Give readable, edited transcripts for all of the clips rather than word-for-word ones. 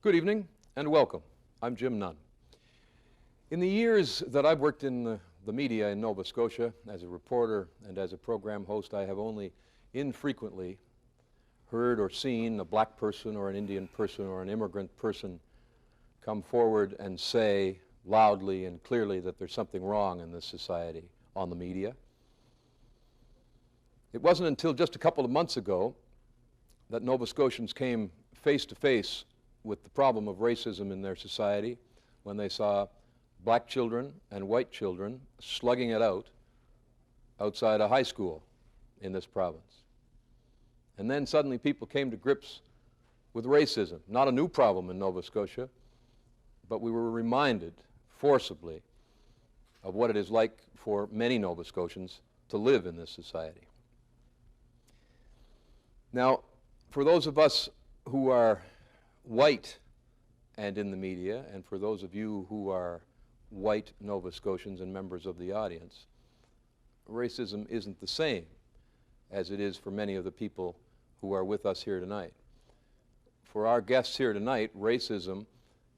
Good evening and welcome. I'm Jim Nunn. In the years that I've worked in the media in Nova Scotia as a reporter and as a program host, I have only infrequently heard or seen a black person or an Indian person or an immigrant person come forward and say loudly and clearly that there's something wrong in this society on the media. It wasn't until just a couple of months ago that Nova Scotians came face to face with the problem of racism in their society when they saw black children and white children slugging it out outside a high school in this province. And then suddenly people came to grips with racism, not a new problem in Nova Scotia, but we were reminded forcibly of what it is like for many Nova Scotians to live in this society. Now, for those of us who are white and in the media, and for those of you who are white Nova Scotians and members of the audience, racism isn't the same as it is for many of the people who are with us here tonight. For our guests here tonight, racism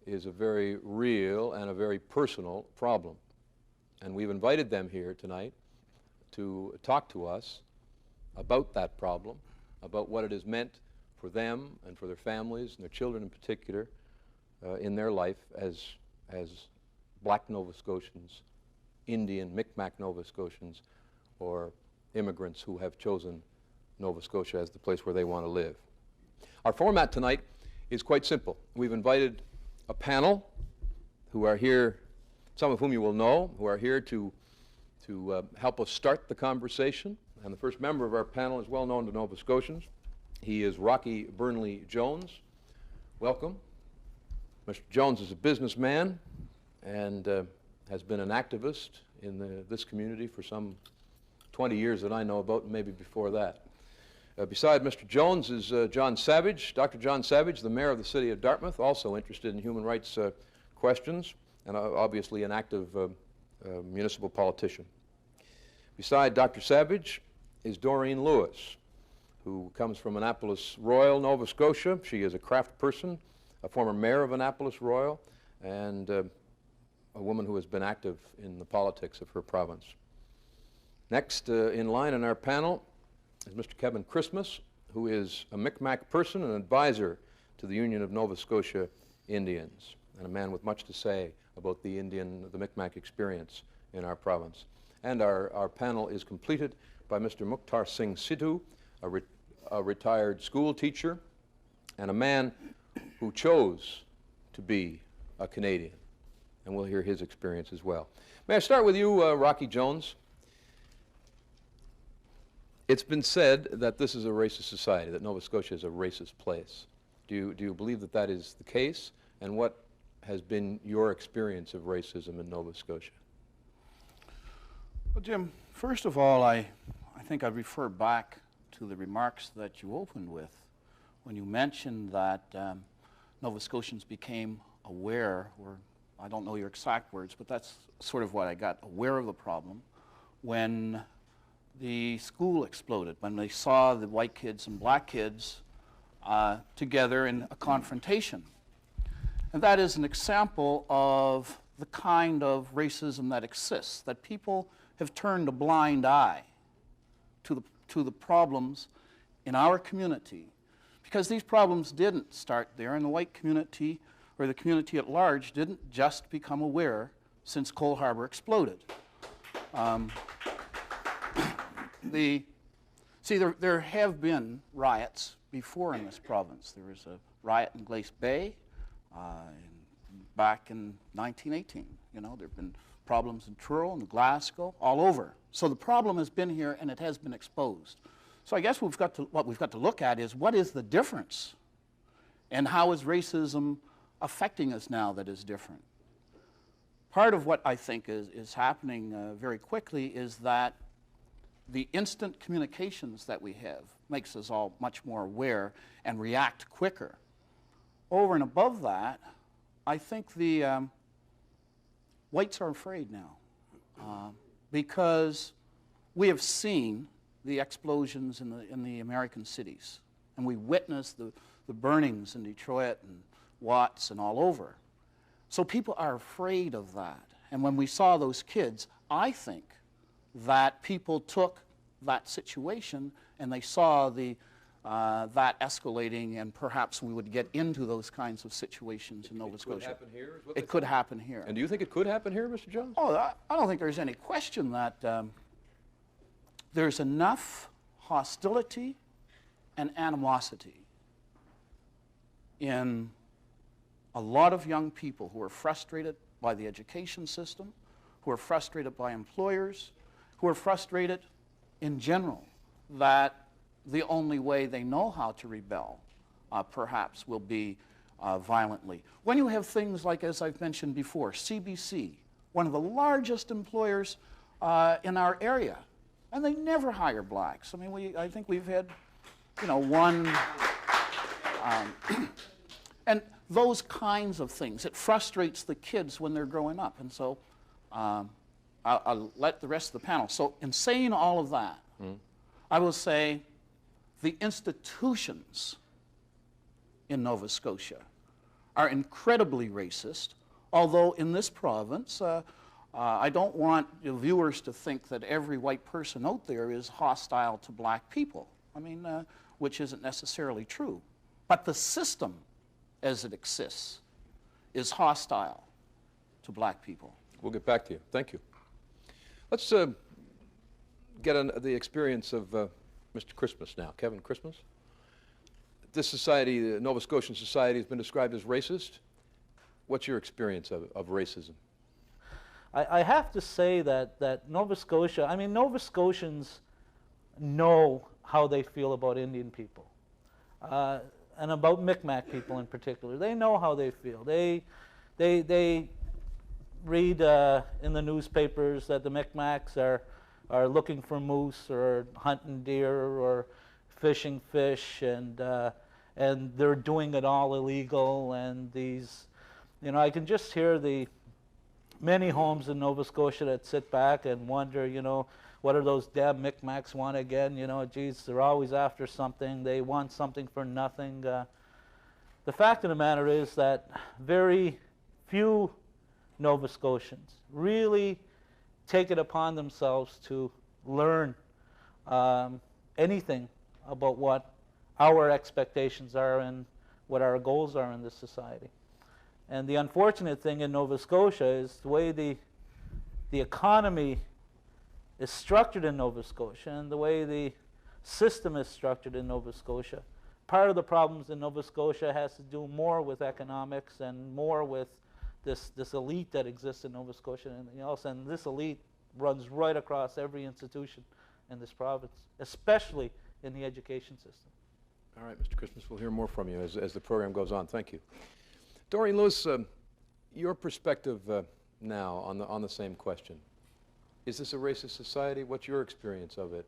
is a very real and a very personal problem. And we've invited them here tonight to talk to us about that problem, about what it has meant for them and for their families and their children in particular in their life as black Nova Scotians, Indian, Micmac Nova Scotians, or immigrants who have chosen Nova Scotia as the place where they want to live. Our format tonight is quite simple. We've invited a panel who are here, some of whom you will know, who are here to help us start the conversation. And the first member of our panel is well known to Nova Scotians. He is Rocky Burnley-Jones. Welcome. Mr. Jones is a businessman and has been an activist in this community for some 20 years that I know about, and maybe before that. Beside Mr. Jones is John Savage, Dr. John Savage, the mayor of the city of Dartmouth, also interested in human rights questions, and obviously an active municipal politician. Beside Dr. Savage is Daurene Lewis, who comes from Annapolis Royal, Nova Scotia. She is a craft person, a former mayor of Annapolis Royal, and a woman who has been active in the politics of her province. Next in line in our panel is Mr. Kevin Christmas, who is a Micmac person and advisor to the Union of Nova Scotia Indians, and a man with much to say about the Micmac experience in our province. And our panel is completed by Mr. Mukhtar Singh Sidhu, a retired school teacher and a man who chose to be a Canadian. And we'll hear his experience as well. May I start with you, Rocky Jones? It's been said that this is a racist society, that Nova Scotia is a racist place. Do you believe that that is the case? And what has been your experience of racism in Nova Scotia? Well, Jim, first of all, I think I'd refer back to the remarks that you opened with when you mentioned that Nova Scotians became aware, or I don't know your exact words, but that's sort of what I got, aware of the problem when the school exploded, when they saw the white kids and black kids together in a confrontation. And that is an example of the kind of racism that exists, that people have turned a blind eye to the problems in our community, because these problems didn't start there, and the white community or the community at large didn't just become aware since Cole Harbour exploded. There have been riots before in this province. There was a riot in Glace Bay back in 1918. You know, there have been problems in Truro and Glasgow, all over. So the problem has been here and it has been exposed. So I guess what we've got to look at is what is the difference and how is racism affecting us now that is different? Part of what I think is happening very quickly is that the instant communications that we have makes us all much more aware and react quicker. Over and above that, I think the whites are afraid now because we have seen the explosions in the American cities, and we witnessed the burnings in Detroit and Watts and all over. So people are afraid of that. And when we saw those kids, I think that people took that situation and they saw that escalating, and perhaps we would get into those kinds of situations in Nova Scotia. It could happen here? Is what It could happen here. And do you think it could happen here, Mr. Jones? Oh, I don't think there's any question that there's enough hostility and animosity in a lot of young people who are frustrated by the education system, who are frustrated by employers, who are frustrated in general, that the only way they know how to rebel perhaps will be violently. When you have things like, as I've mentioned before, CBC, one of the largest employers in our area, and they never hire blacks. I mean, I think we've had, one, and those kinds of things. It frustrates the kids when they're growing up, and so I'll let the rest of the panel. So in saying all of that, I will say the institutions in Nova Scotia are incredibly racist, although in this province, I don't want viewers to think that every white person out there is hostile to black people. I mean, which isn't necessarily true. But the system as it exists is hostile to black people. We'll get back to you. Thank you. Let's get the experience of Mr. Christmas now. Kevin Christmas. This society, the Nova Scotian society, has been described as racist. What's your experience of racism? I have to say that Nova Scotia, I mean, Nova Scotians know how they feel about Indian people, and about Mi'kmaq people in particular. They know how they feel. They read in the newspapers that the Mi'kmaqs are looking for moose or hunting deer or fishing fish, and they're doing it all illegal. And these, I can just hear the many homes in Nova Scotia that sit back and wonder, what are those damn Mi'kmaqs want again? Geez, they're always after something. They want something for nothing. The fact of the matter is that very few Nova Scotians really take it upon themselves to learn anything about what our expectations are and what our goals are in this society. And the unfortunate thing in Nova Scotia is the way the economy is structured in Nova Scotia and the way the system is structured in Nova Scotia. Part of the problems in Nova Scotia has to do more with economics and more with this elite that exists in Nova Scotia and anything else. And this elite runs right across every institution in this province, especially in the education system. All right, Mr. Christmas, we'll hear more from you as the program goes on. Thank you. Daurene Lewis, your perspective now on the same question. Is this a racist society? What's your experience of it?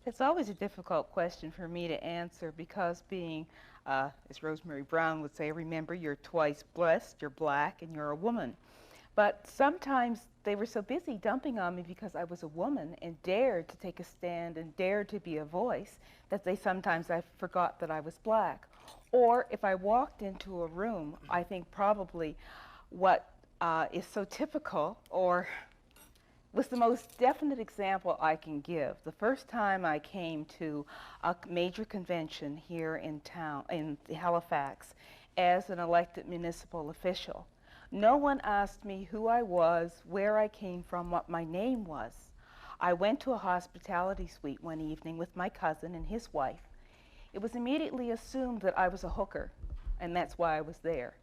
It's always a difficult question for me to answer because being, as Rosemary Brown would say, remember you're twice blessed, you're black, and you're a woman. But sometimes they were so busy dumping on me because I was a woman and dared to take a stand and dared to be a voice that I forgot that I was black. Or if I walked into a room, I think probably what is so typical or was the most definite example I can give. The first time I came to a major convention here in town, in Halifax, as an elected municipal official, no one asked me who I was, where I came from, what my name was. I went to a hospitality suite one evening with my cousin and his wife. It was immediately assumed that I was a hooker, and that's why I was there.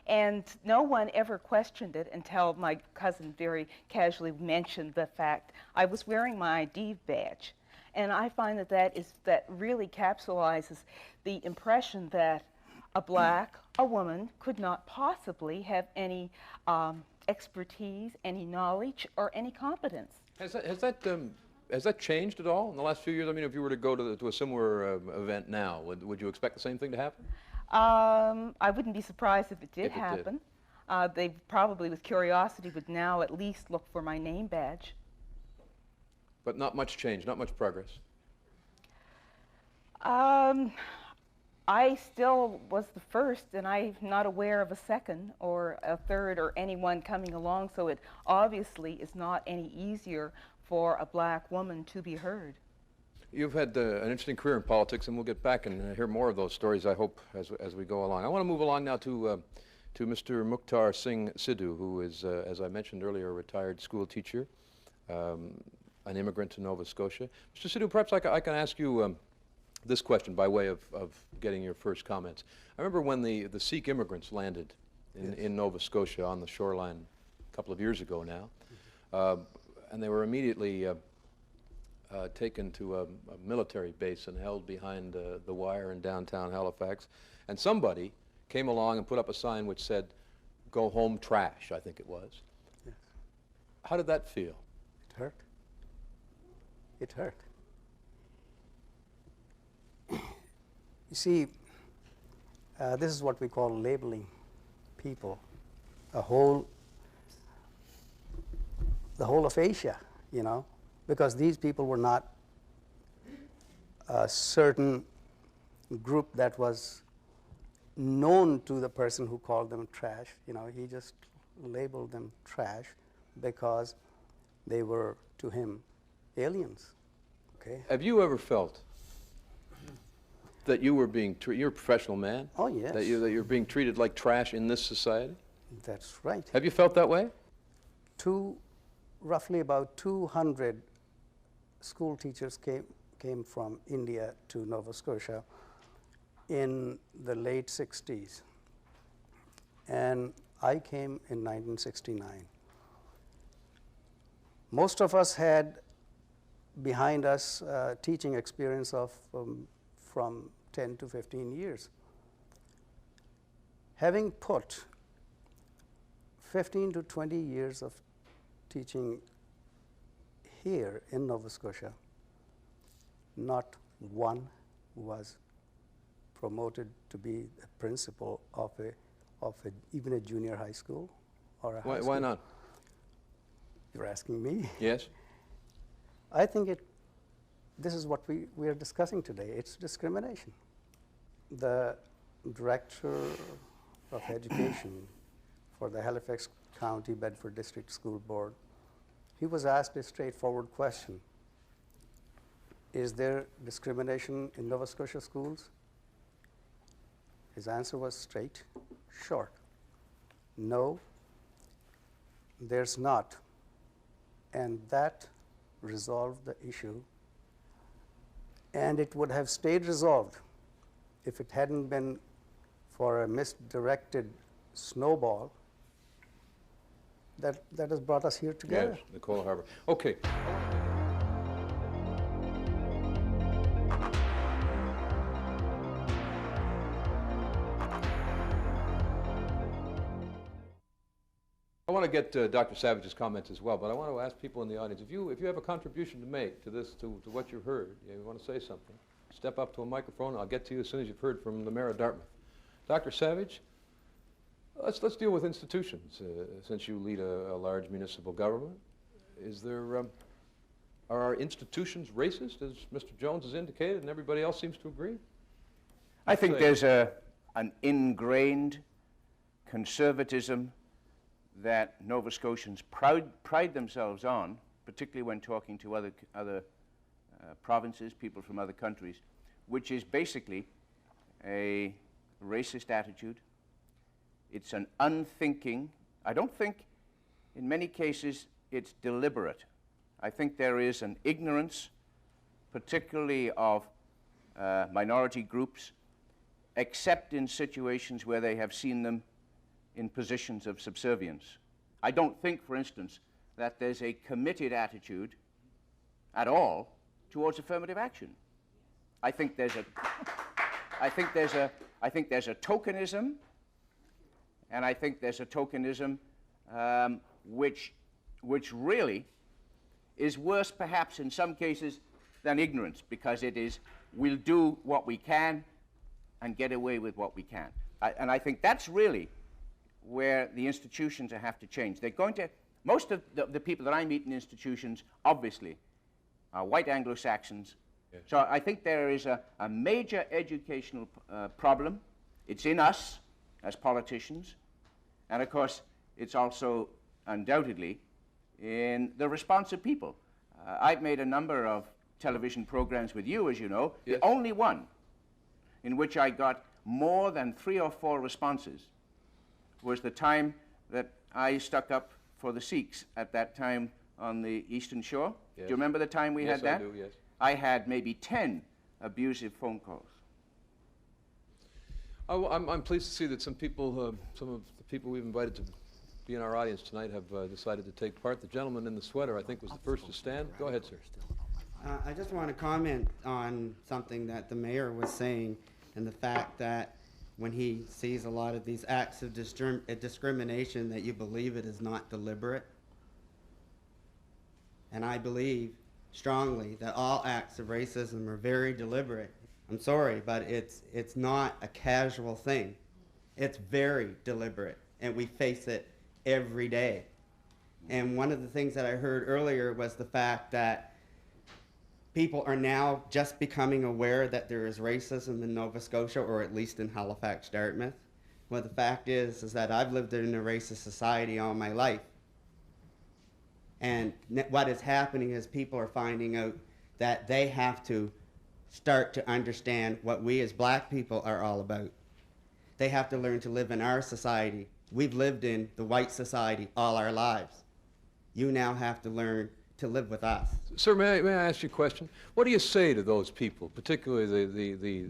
And no one ever questioned it until my cousin very casually mentioned the fact I was wearing my ID badge. And I find that really capsulizes the impression that a black, a woman, could not possibly have any expertise, any knowledge, or any competence. Has that changed at all in the last few years? I mean, if you were to go to a similar event now, would you expect the same thing to happen? I wouldn't be surprised if it did happen. They probably, with curiosity, would now at least look for my name badge. But not much change, not much progress. I still was the first, and I'm not aware of a second or a third or anyone coming along, so it obviously is not any easier for a black woman to be heard. You've had an interesting career in politics, and we'll get back and hear more of those stories, I hope, as we go along. I want to move along now to Mr. Mukhtar Singh Sidhu, who is, as I mentioned earlier, a retired school teacher, an immigrant to Nova Scotia. Mr. Sidhu, perhaps I can ask you this question by way of getting your first comments. I remember when the Sikh immigrants landed in Nova Scotia on the shoreline a couple of years ago now, and they were immediately taken to a military base and held behind the wire in downtown Halifax. And somebody came along and put up a sign which said, "Go home, trash," I think it was. Yes. How did that feel? It hurt. It hurt. You see, this is what we call labeling people. The whole of Asia, you know, because these people were not a certain group that was known to the person who called them trash. You know, he just labeled them trash because they were, to him, aliens. Okay? Have you ever felt that you were being treated, you're a professional man? Oh, yes. That you're being treated like trash in this society? That's right. Have you felt that way? Roughly about 200 school teachers came from India to Nova Scotia in the late 60s. And I came in 1969. Most of us had behind us teaching experience of from 10 to 15 years. Having put 15 to 20 years of teaching here in Nova Scotia, not one was promoted to be the principal of even a junior high school or a high school. Why not? You're asking me? Yes? I think this is what we are discussing today. It's discrimination. The director of education for the Halifax County Bedford District School Board, he was asked a straightforward question. Is there discrimination in Nova Scotia schools? His answer was straight, short. No, there's not. And that resolved the issue. And it would have stayed resolved if it hadn't been for a misdirected snowball that has brought us here together. Yes, the Cole Harbour. Okay. I want to get Dr. Savage's comments as well, but I want to ask people in the audience, if you have a contribution to make to this, to what you've heard, you want to say something, step up to a microphone. I'll get to you as soon as you've heard from the Mayor of Dartmouth. Dr. Savage, let's deal with institutions. Since you lead a large municipal government, are our institutions racist, as Mr. Jones has indicated, and everybody else seems to agree? I think there's an ingrained conservatism that Nova Scotians pride themselves on, particularly when talking to other provinces, people from other countries, which is basically a racist attitude. It's an unthinking. I don't think in many cases it's deliberate. I think there is an ignorance, particularly of minority groups, except in situations where they have seen them in positions of subservience. I don't think, for instance, that there's a committed attitude at all towards affirmative action. I think there's a tokenism, and I think there's a tokenism which really is worse, perhaps in some cases, than ignorance, because it is, we'll do what we can and get away with what we can. And I think that's really where the institutions have to change. They're going to, most of the people that I meet in institutions, obviously, are white Anglo-Saxons So I think there is a major educational problem. It's in us as politicians, and of course it's also undoubtedly in the response of people. I've made a number of television programs with you, as you know. Yes. The only one in which I got more than 3 or 4 responses was the time that I stuck up for the Sikhs at that time on the Eastern Shore. Yes. Do you remember the time we had that? Yes, I do, yes. I had maybe 10 abusive phone calls. I'm pleased to see that some of the people we've invited to be in our audience tonight have decided to take part. The gentleman in the sweater, I think, was the first to stand. Go ahead, sir. I just want to comment on something that the mayor was saying, and the fact that when he sees a lot of these acts of discrimination, that you believe it is not deliberate. And I believe strongly that all acts of racism are very deliberate. I'm sorry, but it's not a casual thing. It's very deliberate, and we face it every day. And one of the things that I heard earlier was the fact that people are now just becoming aware that there is racism in Nova Scotia, or at least in Halifax, Dartmouth. Well, the fact is that I've lived in a racist society all my life. And what is happening is people are finding out that they have to start to understand what we as black people are all about. They have to learn to live in our society. We've lived in the white society all our lives. You now have to learn to live with us. Sir, may I ask you a question? What do you say to those people, particularly the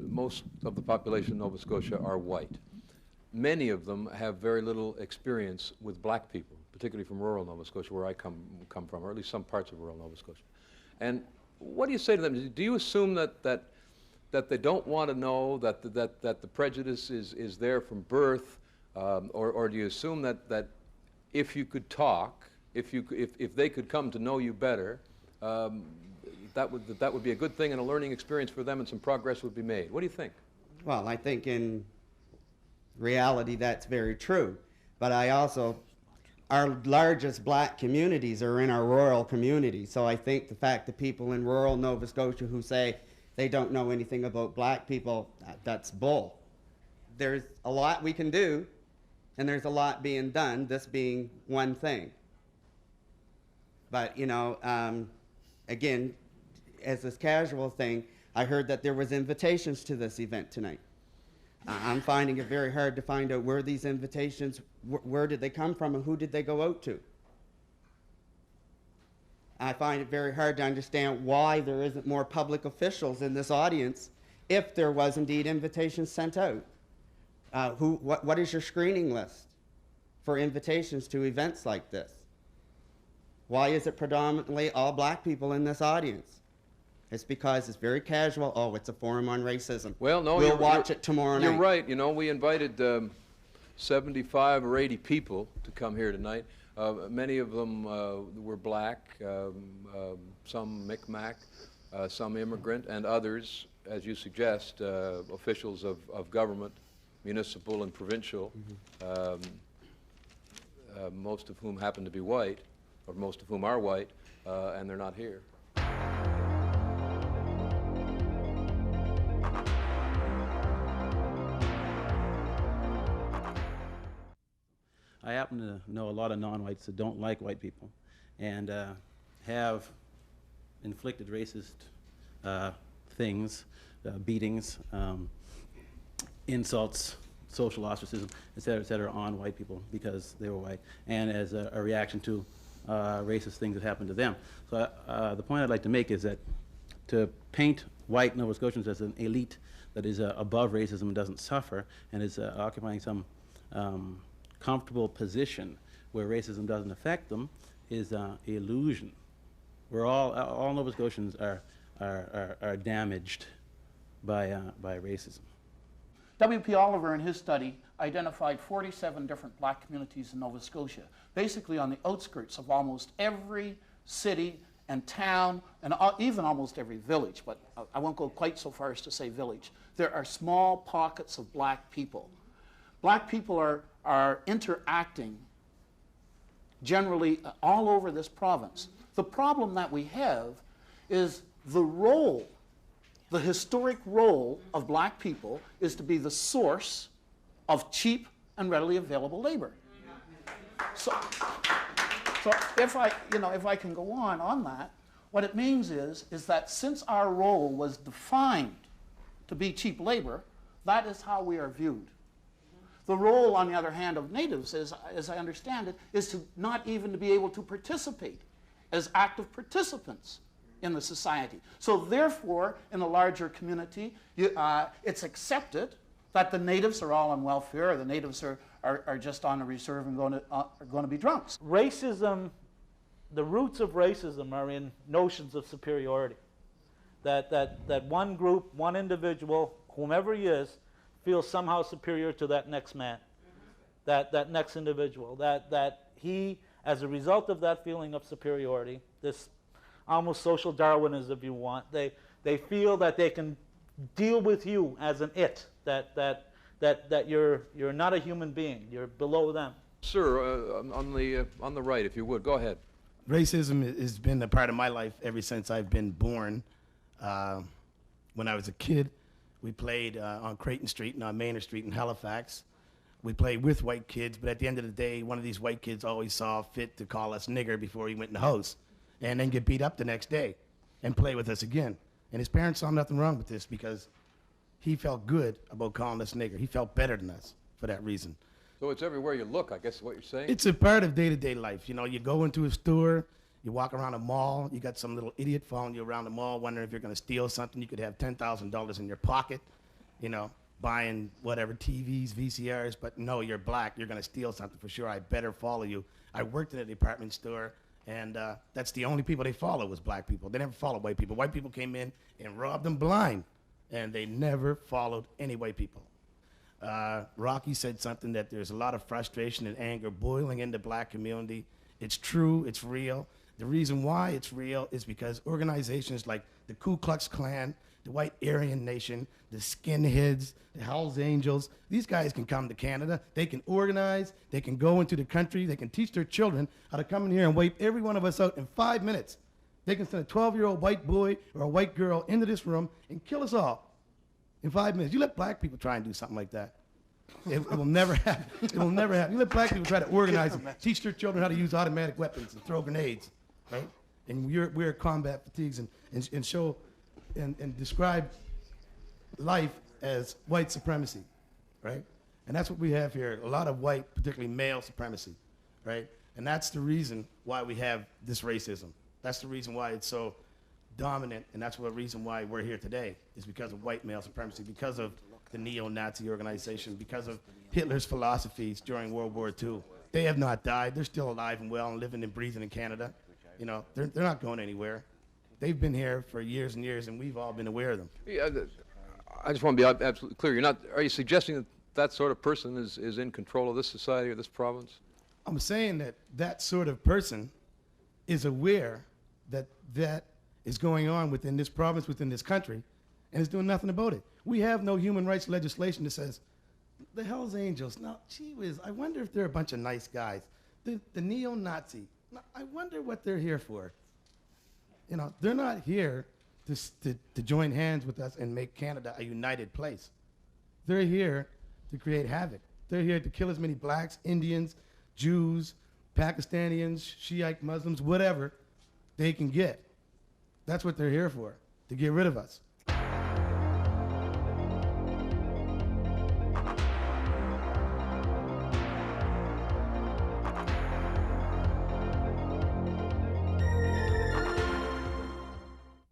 most of the population of Nova Scotia are white? Many of them have very little experience with black people, particularly from rural Nova Scotia, where I come from, or at least some parts of rural Nova Scotia. And what do you say to them? Do you assume that they don't want to know, that the prejudice is there from birth, or do you assume that if you could talk, if they could come to know you better, that would be a good thing and a learning experience for them, and some progress would be made? What do you think? Well, I think in reality that's very true. But our largest black communities are in our rural communities. So I think the fact that people in rural Nova Scotia who say they don't know anything about black people, that's bull. There's a lot we can do, and there's a lot being done, this being one thing. But, you know, again, as this casual thing, I heard that there was invitations to this event tonight. I'm finding it very hard to find out where these invitations, where did they come from and who did they go out to? I find it very hard to understand why there isn't more public officials in this audience if there was indeed invitations sent out. What is your screening list for invitations to events like this? Why is it predominantly all black people in this audience? It's because it's very casual. Oh, it's a forum on racism. Well, no, we'll watch it tomorrow night. You're right. You know, we invited 75 or 80 people to come here tonight. Many of them were black, some Micmac, some immigrant, and others, as you suggest, officials of government, municipal and provincial, most of whom happen to be white, or most of whom are white, and they're not here. I happen to know a lot of non-whites that don't like white people and have inflicted racist things, beatings, insults, social ostracism, et cetera, on white people because they were white, and as a reaction to racist things that happened to them. So the point I'd like to make is that to paint white Nova Scotians as an elite that is above racism and doesn't suffer and is occupying some comfortable position where racism doesn't affect them is illusion. We're all Nova Scotians are damaged by racism. W.P. Oliver, in his study, identified 47 different black communities in Nova Scotia, basically on the outskirts of almost every city and town, and even almost every village, but I won't go quite so far as to say village. There are small pockets of black people. Black people are interacting generally all over this province. The problem that we have is the role, the historic role of black people is to be the source of cheap and readily available labor. So if I can go on that, what it means is that since our role was defined to be cheap labor, that is how we are viewed. The role, on the other hand, of natives, as I understand it, is to not even to be able to participate as active participants in the society. So therefore, in a larger community, it's accepted that the natives are all on welfare, or the natives are just on the reserve and are going to be drunks. Racism, the roots of racism are in notions of superiority. That one group, one individual, whomever he is, feels somehow superior to that next man, that next individual, that he, as a result of that feeling of superiority, this almost social Darwinism, if you want, they feel that they can deal with you as an it, that you're not a human being, you're below them. Sir, on the right, if you would, go ahead. Racism has been a part of my life ever since I've been born. When I was a kid, we played on Creighton Street and on Manor Street in Halifax. We played with white kids, but at the end of the day, one of these white kids always saw fit to call us nigger before he went in the house, and then get beat up the next day and play with us again. And his parents saw nothing wrong with this because he felt good about calling us nigger. He felt better than us for that reason. So it's everywhere you look, I guess is what you're saying? It's a part of day-to-day life. You know, you go into a store, you walk around a mall, you got some little idiot following you around the mall, wondering if you're going to steal something. You could have $10,000 in your pocket, you know, buying whatever, TVs, VCRs, but no, you're black, you're going to steal something for sure. I better follow you. I worked in a department store, and that's the only people they follow was black people. They never followed white people. White people came in and robbed them blind, and they never followed any white people. Rocky said something that there's a lot of frustration and anger boiling in the black community. It's true, it's real. The reason why it's real is because organizations like the Ku Klux Klan, the White Aryan Nation, the Skinheads, the Hells Angels, these guys can come to Canada, they can organize, they can go into the country, they can teach their children how to come in here and wipe every one of us out in 5 minutes. They can send a 12-year-old white boy or a white girl into this room and kill us all in 5 minutes. You let black people try and do something like that. It will never happen. It will never happen. You let black people try to organize and teach their children how to use automatic weapons and throw grenades, right? And wear combat fatigues and show and describe life as white supremacy, right? And that's what we have here, a lot of white, particularly male supremacy, right? And that's the reason why we have this racism. That's the reason why it's so dominant, and that's the reason why we're here today, is because of white male supremacy, because of the neo-Nazi organization, because of Hitler's philosophies during World War II. They have not died. They're still alive and well and living and breathing in Canada. You know, they're not going anywhere. They've been here for years and years, and we've all been aware of them. Yeah, I just want to be absolutely clear. Are you suggesting that that sort of person is in control of this society or this province? I'm saying that that sort of person is aware that that is going on within this province, within this country, and is doing nothing about it. We have no human rights legislation that says, the Hells Angels, now, gee whiz, I wonder if they're a bunch of nice guys. The neo-Nazi, now, I wonder what they're here for. You know, they're not here to join hands with us and make Canada a united place. They're here to create havoc. They're here to kill as many blacks, Indians, Jews, Pakistanians, Shiite Muslims, whatever they can get. That's what they're here for, to get rid of us.